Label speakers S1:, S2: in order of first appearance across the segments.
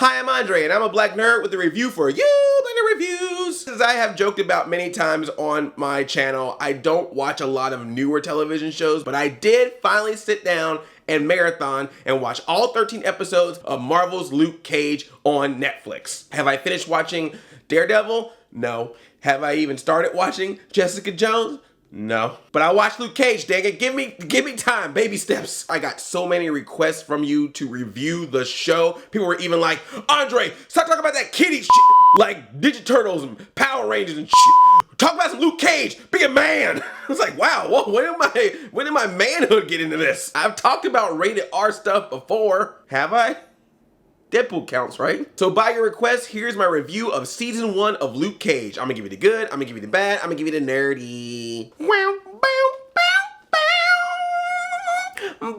S1: Hi, I'm Andre, and I'm a black nerd with a review for you, Black Nerd Reviews. As I have joked about many times on my channel, I don't watch a lot of newer television shows, but I did finally sit down and marathon and watch all 13 episodes of Marvel's Luke Cage on Netflix. Have I finished watching Daredevil? No. Have I even started watching Jessica Jones? No. But I watched Luke Cage, dang it. Give me time, baby steps. I got so many requests from you to review the show. People were even like, Andre, stop talking about that kiddie shit, like Ninja Turtles and Power Rangers and shit. Talk about some Luke Cage, be a man. I was like, wow, when did my manhood get into this? I've talked about rated R stuff before. Have I? Deadpool counts, right? So by your request, here's my review of season 1 of Luke Cage. I'm gonna give you the good, I'm gonna give you the bad, I'm gonna give you the nerdy. Wow, bow, bow, bow. Bow,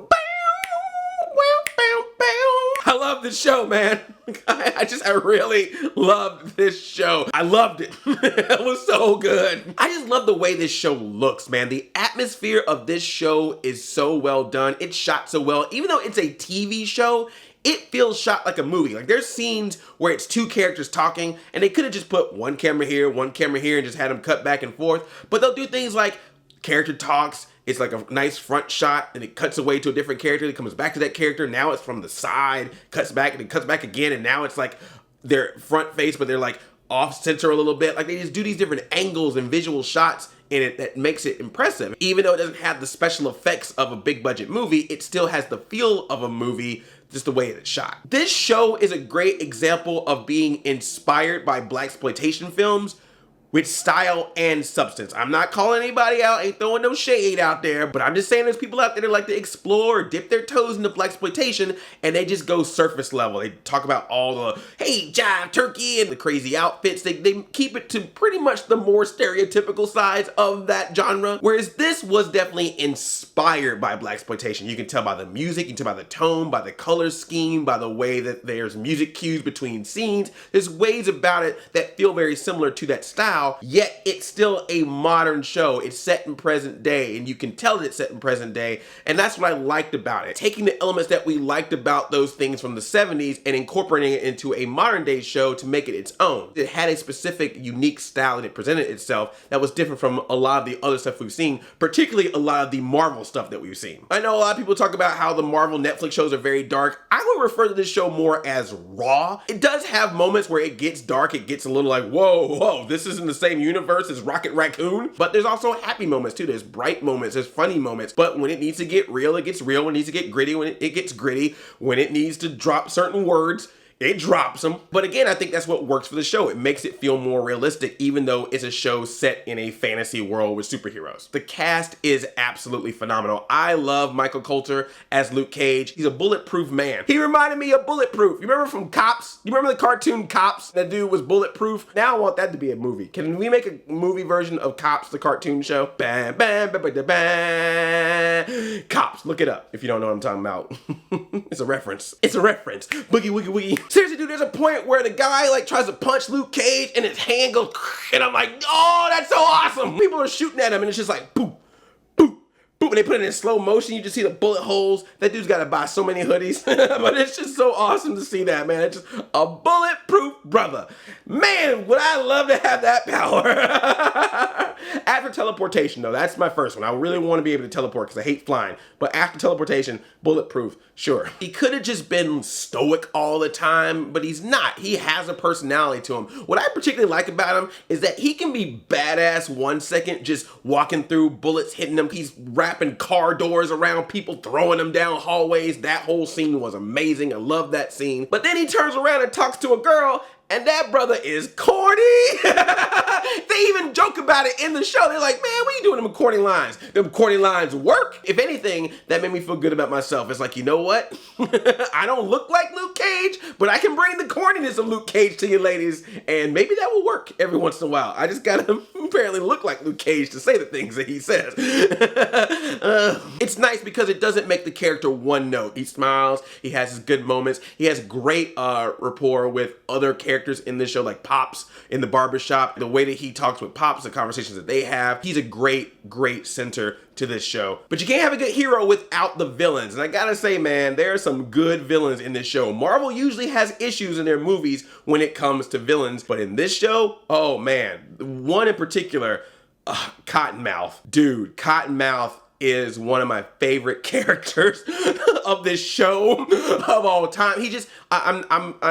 S1: wow, bow, bow. I love this show, man. I really loved this show. I loved it. It was so good. I just love the way this show looks, man. The atmosphere of this show is so well done. It's shot so well. Even though it's a TV show, it feels shot like a movie. Like there's scenes where it's two characters talking and they could have just put one camera here and just had them cut back and forth. But they'll do things like character talks. It's like a nice front shot and it cuts away to a different character. It comes back to that character. Now it's from the side, cuts back and it cuts back again. And now it's like their front face, but they're like off center a little bit. Like they just do these different angles and visual shots in it that makes it impressive. Even though it doesn't have the special effects of a big budget movie, it still has the feel of a movie, just the way it's shot. This show is a great example of being inspired by blaxploitation films with style and substance. I'm not calling anybody out, ain't throwing no shade out there, but I'm just saying there's people out there that like to explore, dip their toes into blaxploitation, and they just go surface level. They talk about all the, hey, jive turkey, and the crazy outfits. They keep it to pretty much the more stereotypical sides of that genre, whereas this was definitely inspired by blaxploitation. You can tell by the music, you can tell by the tone, by the color scheme, by the way that there's music cues between scenes. There's ways about it that feel very similar to that style, yet it's still a modern show. It's set in present day, and you can tell that it's set in present day, and that's what I liked about it. Taking the elements that we liked about those things from the 70s and incorporating it into a modern day show to make it its own. It had a specific, unique style and it presented itself that was different from a lot of the other stuff we've seen, particularly a lot of the Marvel stuff that we've seen. I know a lot of people talk about how the Marvel Netflix shows are very dark. I would refer to this show more as raw. It does have moments where it gets dark, it gets a little like, whoa, this isn't the same universe as Rocket Raccoon, but there's also happy moments too. There's bright moments, there's funny moments, but when it needs to get real, it gets real. When it needs to get gritty, when it gets gritty. When it needs to drop certain words, it drops them. But again, I think that's what works for the show. It makes it feel more realistic, even though it's a show set in a fantasy world with superheroes. The cast is absolutely phenomenal. I love Michael Coulter as Luke Cage. He's a bulletproof man. He reminded me of Bulletproof. You remember from Cops? You remember the cartoon Cops? That dude was bulletproof. Now I want that to be a movie. Can we make a movie version of Cops, the cartoon show? Bam, bam, bam, bam, bam. Cops, look it up if you don't know what I'm talking about. It's a reference. It's a reference. Boogie, woogie, woogie. Seriously, dude, there's a point where the guy like tries to punch Luke Cage and his hand goes, and I'm like, oh, that's so awesome. People are shooting at him and it's just like, boop, boop, boop. And they put it in slow motion. You just see the bullet holes. That dude's got to buy so many hoodies. But it's just so awesome to see that, man. It's just a bulletproof brother. Man, would I love to have that power. After teleportation, though, that's my first one. I really want to be able to teleport because I hate flying. But after teleportation, bulletproof, sure. He could have just been stoic all the time, but he's not. He has a personality to him. What I particularly like about him is that he can be badass 1 second, just walking through, bullets hitting him. He's wrapping car doors around people, throwing them down hallways. That whole scene was amazing. I love that scene. But then he turns around and talks to a girl, and that brother is corny. They even joke about it in the show. They're like, man, what are you doing them corny lines? Them corny lines work. If anything, that made me feel good about myself. It's like, you know what? I don't look like Luke Cage, but I can bring the corniness of Luke Cage to you ladies, and maybe that will work every once in a while. I just gotta apparently look like Luke Cage to say the things that he says. It's nice because it doesn't make the character one note. He smiles, he has his good moments, he has great rapport with other characters characters in this show, like Pops in the barbershop, the way that he talks with Pops, the conversations that they have. He's a great center to this show. But you can't have a good hero without the villains. And I gotta say, man, there are some good villains in this show. Marvel usually has issues in their movies when it comes to villains, but in this show, oh man, one in particular, Cottonmouth. Dude, Cottonmouth is one of my favorite characters of this show of all time. He just, I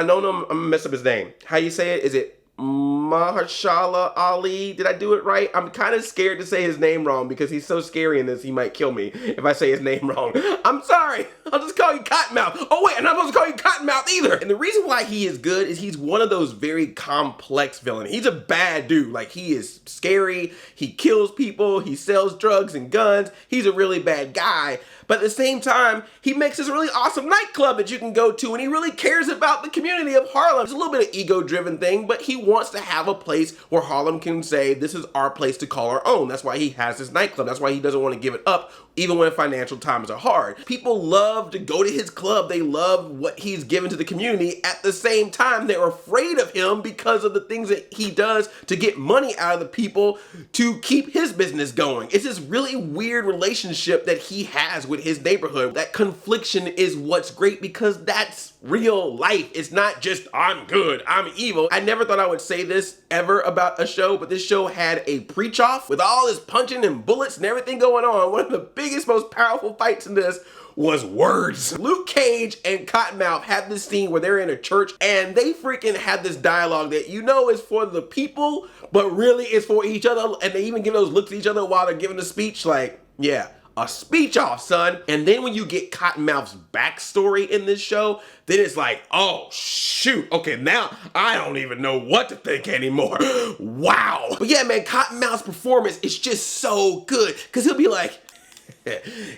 S1: know I'm gonna mess up his name. How you say it? Is it Mahershala Ali? Did I do it right? I'm kind of scared to say his name wrong because he's so scary in this, he might kill me if I say his name wrong. I'm sorry. I'll just call you Cottonmouth. Oh wait, I'm not supposed to call you Cottonmouth either. And the reason why he is good is he's one of those very complex villains. He's a bad dude. Like, he is scary. He kills people. He sells drugs and guns. He's a really bad guy. But at the same time, he makes this really awesome nightclub that you can go to, and he really cares about the community of Harlem. It's a little bit of ego-driven thing, but he wants to have a place where Harlem can say, this is our place to call our own. That's why he has this nightclub. That's why he doesn't want to give it up, even when financial times are hard. People love to go to his club. They love what he's given to the community. At the same time, they're afraid of him because of the things that he does to get money out of the people to keep his business going. It's this really weird relationship that he has with his neighborhood. That confliction is what's great because that's real life. It's not just, I'm good, I'm evil. I never thought I would say this ever about a show, but this show had a preach-off with all this punching and bullets and everything going on. One of the biggest, most powerful fights in this was words. Luke Cage and Cottonmouth had this scene where they're in a church and they freaking had this dialogue that you know is for the people, but really is for each other. And they even give those looks at each other while they're giving the speech, like, yeah, a speech off, son. And then when you get Cottonmouth's backstory in this show, then it's like, oh shoot, okay, now I don't even know what to think anymore. Wow. But yeah, man, Cottonmouth's performance is just so good because he'll be like,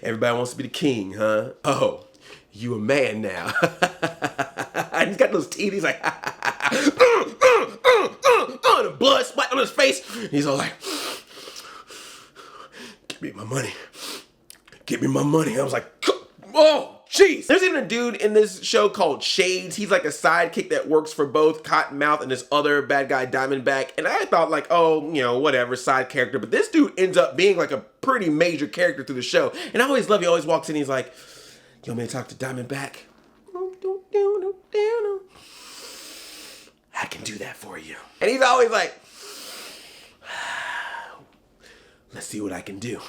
S1: everybody wants to be the king, huh? Oh, you a man now. And he's got those teeth, he's like, the blood splat on his face. He's all like, give me my money. Give me my money. I was like, oh, jeez. There's even a dude in this show called Shades. He's like a sidekick that works for both Cottonmouth and this other bad guy, Diamondback. And I thought like, oh, you know, whatever, side character. But this dude ends up being like a pretty major character through the show. And I always love, he always walks in, he's like, you want me to talk to Diamondback? I can do that for you. And he's always like, let's see what I can do.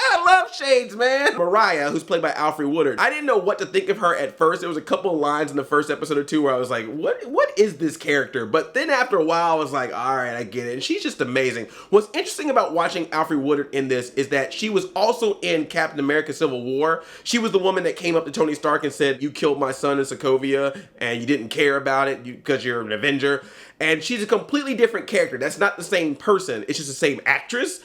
S1: I love Shades, man. Mariah, who's played by Alfre Woodard. I didn't know what to think of her at first. There was a couple of lines in the first episode or two where I was like, what is this character? But then after a while, I was like, all right, I get it. And she's just amazing. What's interesting about watching Alfre Woodard in this is that she was also in Captain America Civil War. She was the woman that came up to Tony Stark and said, you killed my son in Sokovia and you didn't care about it because you're an Avenger. And she's a completely different character. That's not the same person. It's just the same actress.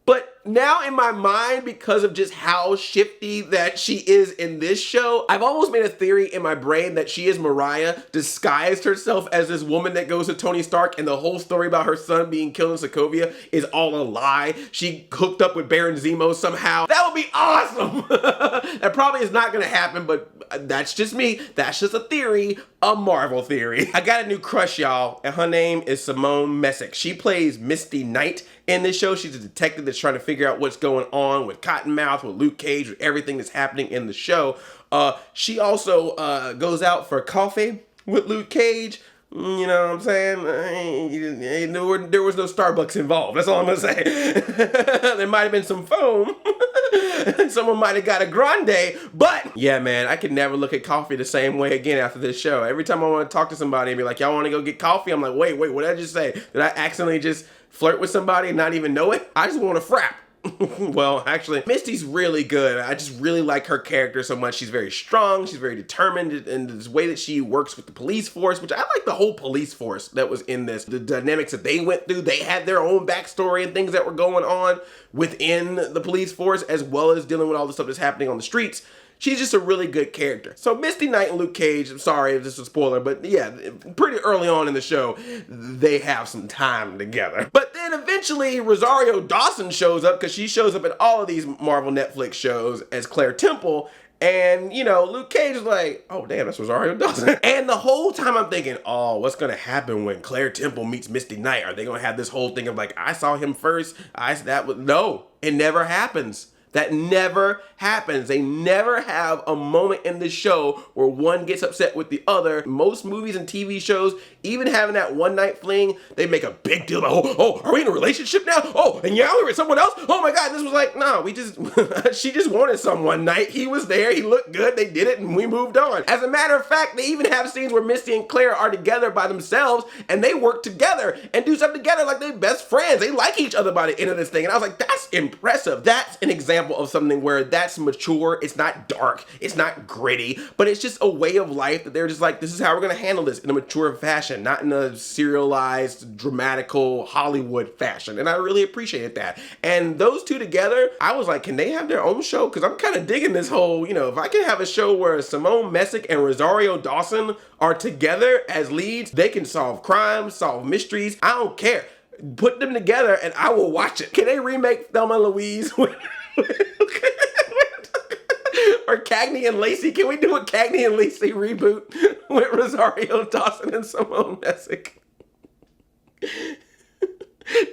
S1: But now in my mind, because of just how shifty that she is in this show, I've almost made a theory in my brain that she is Mariah, disguised herself as this woman that goes to Tony Stark, and the whole story about her son being killed in Sokovia is all a lie. She hooked up with Baron Zemo somehow. That would be awesome. That probably is not gonna happen, but that's just me. That's just a theory, a Marvel theory. I got a new crush, y'all, and her name is Simone Messick. She plays Misty Knight in this show. She's a detective that's trying to figure out what's going on with Cottonmouth, with Luke Cage, with everything that's happening in the show. She also goes out for coffee with Luke Cage. You know what I'm saying? There was no Starbucks involved. That's all I'm gonna say. There might have been some foam. Someone might have got a grande, but yeah, man, I could never look at coffee the same way again after this show. Every time I want to talk to somebody and be like, y'all want to go get coffee? I'm like, wait, what did I just say? Did I accidentally just flirt with somebody and not even know it? I just want to frap. Well, actually, Misty's really good. I just really like her character so much. She's very strong. She's very determined in this way that she works with the police force, which I like the whole police force that was in this. The dynamics that they went through, they had their own backstory and things that were going on within the police force, as well as dealing with all the stuff that's happening on the streets. She's just a really good character. So Misty Knight and Luke Cage, I'm sorry if this is a spoiler, but yeah, pretty early on in the show, they have some time together. But then eventually Rosario Dawson shows up because she shows up in all of these Marvel Netflix shows as Claire Temple. And, you know, Luke Cage is like, oh, damn, that's Rosario Dawson. And the whole time I'm thinking, oh, what's going to happen when Claire Temple meets Misty Knight? Are they going to have this whole thing of like, I saw him first? No, it never happens. That never happens. They never have a moment in the show where one gets upset with the other. Most movies and TV shows, even having that one night fling, they make a big deal about, oh, are we in a relationship now? Oh, and yeah, we're with someone else? Oh my God, this was like, no, she just wanted some one night. He was there, he looked good, they did it, and we moved on. As a matter of fact, they even have scenes where Misty and Claire are together by themselves, and they work together and do something together like they're best friends. They like each other by the end of this thing. And I was like, that's impressive. That's an example of something where that's mature. It's not dark, it's not gritty, but it's just a way of life that they're just like, this is how we're gonna handle this in a mature fashion, not in a serialized, dramatical Hollywood fashion. And I really appreciated that. And those two together, I was like, can they have their own show? Because I'm kind of digging this whole, you know, if I can have a show where Simone Messick and Rosario Dawson are together as leads, they can solve crimes, solve mysteries. I don't care. Put them together and I will watch it. Can they remake Thelma and Louise? Or Cagney and Lacey? Can we do a Cagney and Lacey reboot with Rosario Dawson and Simone Messick?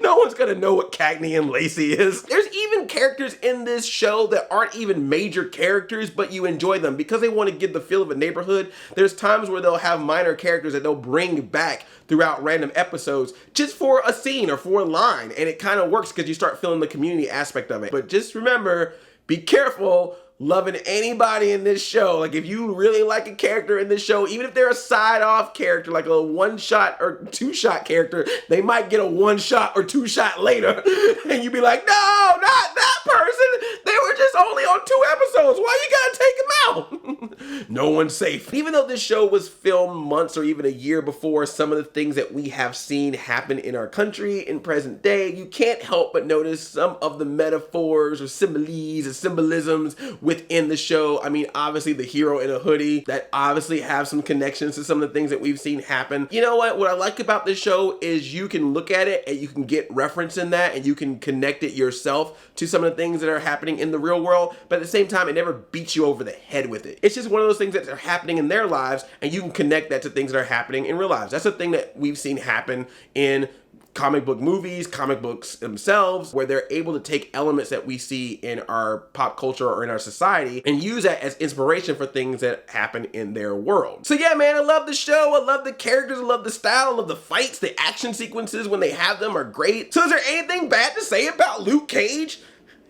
S1: No one's gonna know what Cagney and Lacey is. There's even characters in this show that aren't even major characters, but you enjoy them because they want to give the feel of a neighborhood. There's times where they'll have minor characters that they'll bring back throughout random episodes just for a scene or for a line, and it kind of works because you start feeling the community aspect of it. But just remember, be careful loving anybody in this show. Like, if you really like a character in this show, even if they're a side off character, like a one shot or two shot character, they might get a one shot or two shot later. And you'd be like, no, not that person. They were just only on 2 episodes. Why you gotta take them out? No one's safe. Even though this show was filmed months or even a year before some of the things that we have seen happen in our country in present day, you can't help but notice some of the metaphors or similes or symbolisms within the show. I mean, obviously the hero in a hoodie that obviously have some connections to some of the things that we've seen happen. You know what? What I like about this show is you can look at it and you can get reference in that and you can connect it yourself to some of the things that are happening in the real world, but at the same time, it never beats you over the head with it. It's just one of those things that are happening in their lives and you can connect that to things that are happening in real lives. That's the thing that we've seen happen in comic book movies, comic books themselves, where they're able to take elements that we see in our pop culture or in our society and use that as inspiration for things that happen in their world. So yeah, man, I love the show. I love the characters. I love the style. I love the fights. The action sequences when they have them are great. So is there anything bad to say about Luke Cage?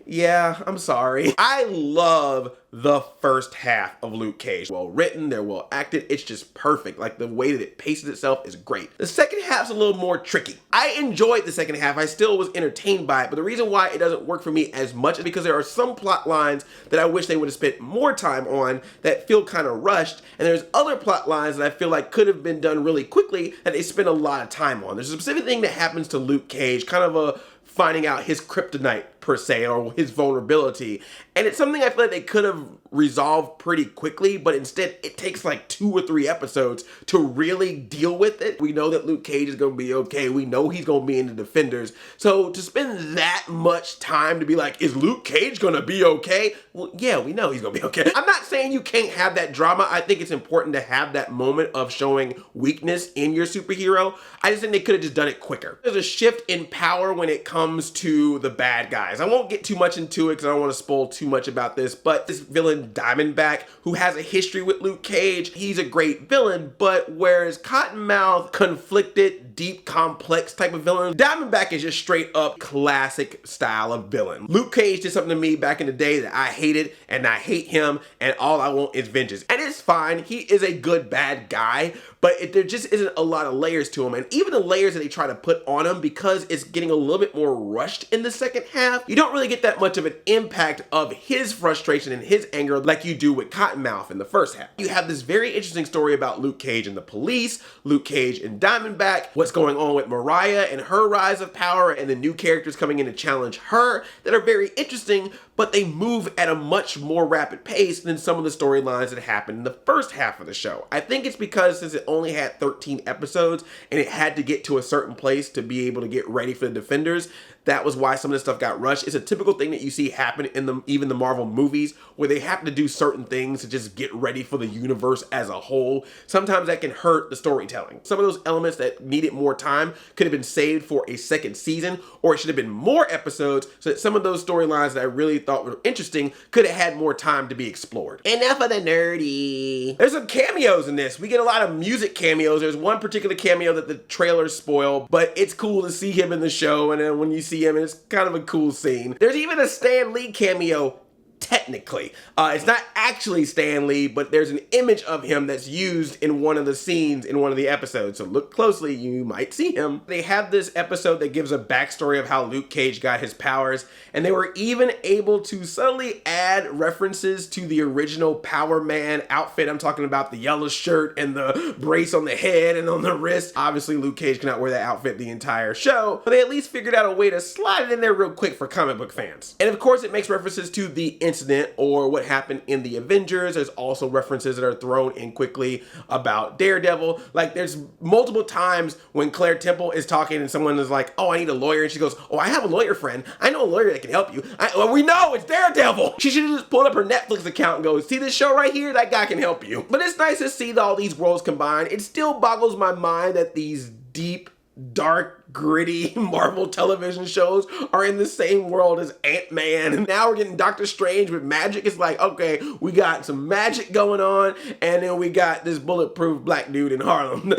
S1: Yeah, I'm sorry. I love the first half of Luke Cage. Well written, they're well acted, it's just perfect. Like, the way that it paces itself is great. The second half's a little more tricky. I enjoyed the second half, I still was entertained by it, but the reason why it doesn't work for me as much is because there are some plot lines that I wish they would have spent more time on that feel kind of rushed, and there's other plot lines that I feel like could have been done really quickly that they spend a lot of time on. There's a specific thing that happens to Luke Cage, kind of a finding out his kryptonite per se, or his vulnerability. And it's something I feel like they could have resolved pretty quickly, but instead it takes like 2 or 3 episodes to really deal with it. We know that Luke Cage is gonna be okay. We know he's gonna be in the Defenders. So to spend that much time to be like, is Luke Cage gonna be okay? Well, yeah, we know he's gonna be okay. I'm not saying you can't have that drama. I think it's important to have that moment of showing weakness in your superhero. I just think they could have just done it quicker. There's a shift in power when it comes to the bad guys. I won't get too much into it because I don't want to spoil too much about this, but this villain Diamondback, who has a history with Luke Cage, he's a great villain, but whereas Cottonmouth, conflicted, deep, complex type of villain, Diamondback is just straight up classic style of villain. Luke Cage did something to me back in the day that I hated, and I hate him, and all I want is vengeance. And it's fine, he is a good bad guy, but there just isn't a lot of layers to him, and even the layers that they try to put on him, because it's getting a little bit more rushed in the second half, you don't really get that much of an impact of his frustration and his anger like you do with Cottonmouth in the first half. You have this very interesting story about Luke Cage and the police, Luke Cage and Diamondback, what's going on with Mariah and her rise of power, and the new characters coming in to challenge her that are very interesting, but they move at a much more rapid pace than some of the storylines that happened in the first half of the show. I think it's because since it only had 13 episodes and it had to get to a certain place to be able to get ready for the Defenders, that was why some of this stuff got rushed. It's a typical thing that you see happen in even the Marvel movies, where they have to do certain things to just get ready for the universe as a whole. Sometimes that can hurt the storytelling. Some of those elements that needed more time could have been saved for a second season, or it should have been more episodes so that some of those storylines that I really thought were interesting could have had more time to be explored. Enough of the nerdy. There's some cameos in this. We get a lot of music cameos. There's one particular cameo that the trailers spoil, but it's cool to see him in the show, and then when you see him, and it's kind of a cool scene. There's even a Stan Lee cameo, technically. It's not actually Stan Lee, but there's an image of him that's used in one of the scenes in one of the episodes. So look closely, you might see him. They have this episode that gives a backstory of how Luke Cage got his powers, and they were even able to subtly add references to the original Power Man outfit. I'm talking about the yellow shirt and the brace on the head and on the wrist. Obviously, Luke Cage cannot wear that outfit the entire show, but they at least figured out a way to slide it in there real quick for comic book fans. And of course, it makes references to the incident or what happened in the Avengers. There's also references that are thrown in quickly about Daredevil. Like, there's multiple times when Claire Temple is talking and someone is like, oh, I need a lawyer, and she goes, oh, I have a lawyer friend. I know a lawyer that can help you. Well, we know it's Daredevil. She should have just pulled up her Netflix account and go, see this show right here? That guy can help you. But it's nice to see all these worlds combined. It still boggles my mind that these deep, dark, gritty Marvel television shows are in the same world as Ant-Man, and now we're getting Doctor Strange with magic. It's like, okay, we got some magic going on, and then we got this bulletproof black dude in Harlem.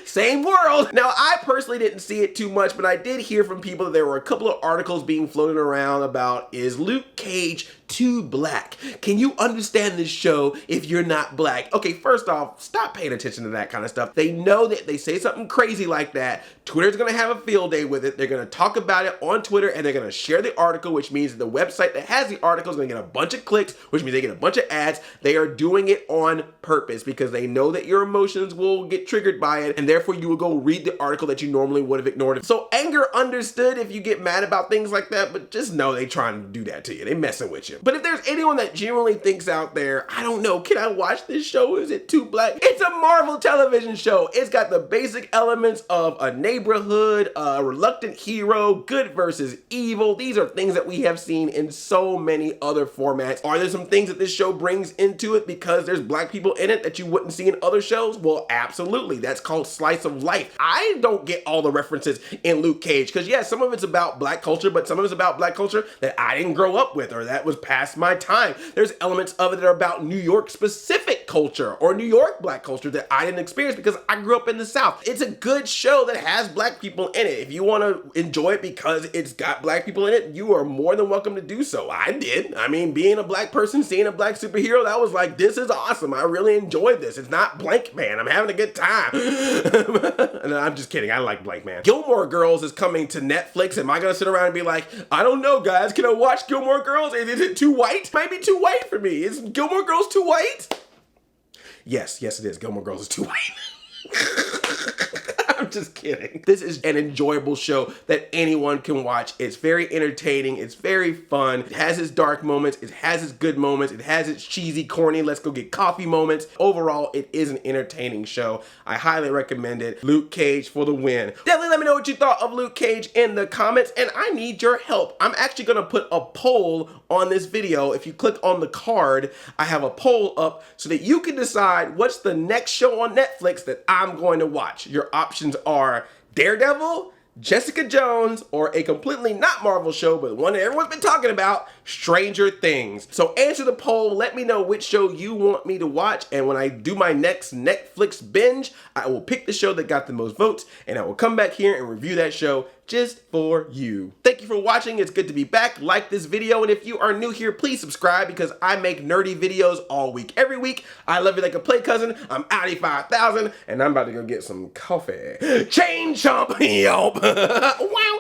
S1: Same world. Now, I personally didn't see it too much, but I did hear from people that there were a couple of articles being floated around about, is Luke Cage too black? Can you understand this show if you're not black? Okay, first off, stop paying attention to that kind of stuff. They know that they say something crazy like that, Twitter's gonna have a field day with it. They're gonna talk about it on Twitter, and they're gonna share the article, which means the website that has the article is gonna get a bunch of clicks, which means they get a bunch of ads. They are doing it on purpose because they know that your emotions will get triggered by it, and therefore you will go read the article that you normally would have ignored. So anger understood if you get mad about things like that, but just know they trying to do that to you. They messing with you. But if there's anyone that genuinely thinks out there, I don't know, can I watch this show? Is it too black? It's a Marvel television show. It's got the basic elements of a neighborhood, a reluctant hero, good versus evil. These are things that we have seen in so many other formats. Are there some things that this show brings into it because there's black people in it that you wouldn't see in other shows? Well, absolutely. That's called slice of life. I don't get all the references in Luke Cage because, yeah, some of it's about black culture, but some of it's about black culture that I didn't grow up with or that was past my time. There's elements of it that are about New York specific culture or New York black culture that I didn't experience because I grew up in the South. It's a good show that has black people in it. If you want to enjoy it because it's got black people in it, you are more than welcome to do so. I did. I mean, being a black person, seeing a black superhero, that was like, this is awesome. I really enjoyed this. It's not Blank Man. I'm having a good time. No, I'm just kidding. I like Blank Man. Gilmore Girls is coming to Netflix. Am I going to sit around and be like, I don't know, guys. Can I watch Gilmore Girls? Is it too white? Might be too white for me. Is Gilmore Girls too white? Yes, it is. Gilmore Girls is too white. I'm just kidding. This is an enjoyable show that anyone can watch. It's very entertaining. It's very fun. It has its dark moments. It has its good moments. It has its cheesy, corny, let's go get coffee moments. Overall, it is an entertaining show. I highly recommend it. Luke Cage for the win. Definitely let me know what you thought of Luke Cage in the comments, and I need your help. I'm actually gonna put a poll on this video. If you click on the card, I have a poll up so that you can decide what's the next show on Netflix that I'm going to watch. Your options are Daredevil, Jessica Jones, or a completely not Marvel show, but one that everyone's been talking about, Stranger Things. So answer the poll, let me know which show you want me to watch, and when I do my next Netflix binge, I will pick the show that got the most votes, and I will come back here and review that show just for you. Thank you for watching. It's good to be back. Like this video, and if you are new here, please subscribe because I make nerdy videos all week, every week. I love you like a play cousin. I'm Audi 5000, and I'm about to go get some coffee. Chain chomp, yelp. Wow.